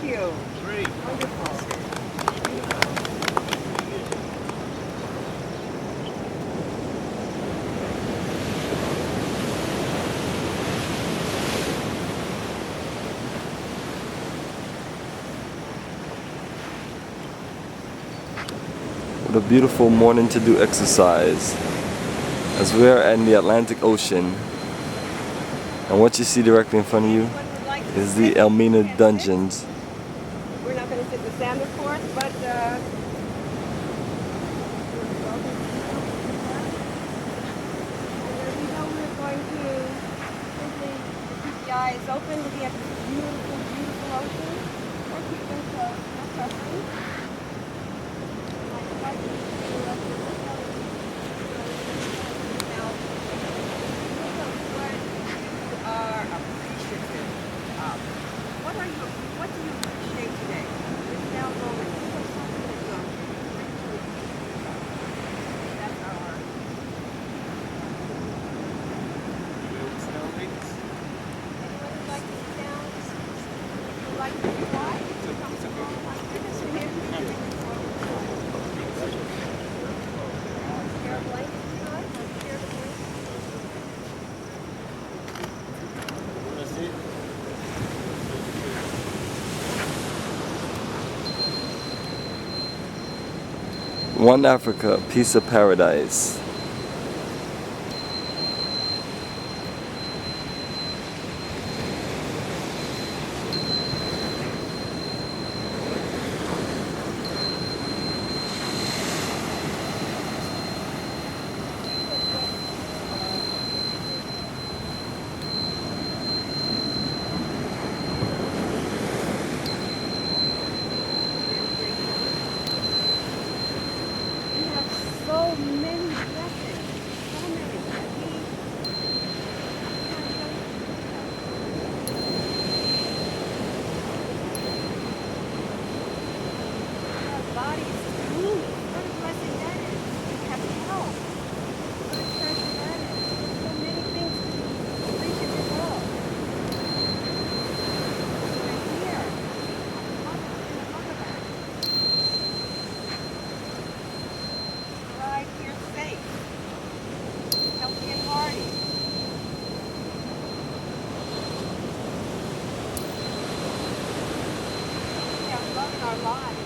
Thank you. Three. Wonderful. What a beautiful morning to do exercise, as we are in the Atlantic Ocean, and what you see directly in front of you Anyone would like to is sit? the Elmina Can sit. Dungeons. We're not going to sit the Sandal Court, but you know we're going to simply keep the eyes open, looking at this beautiful, beautiful ocean, or keep them closed, no preference. I invite you to look out now. Look at what you are appreciative of. What do you appreciate today? This now moment. Think of something that you are grateful about. That's our anyone would like to sit down? Would like to be quiet? Comfortable? My goodness, we're here. Share a blanket tonight? Let's share the blanket. One Africa, piece of paradise. We have so many blessings. So many that we our bodies move. What a blessing that is. We have health. What a treasure that is. So many things to be appreciative of. We're here. In the motherland. Right here safe. Healthy and hearty. We have love in our lives.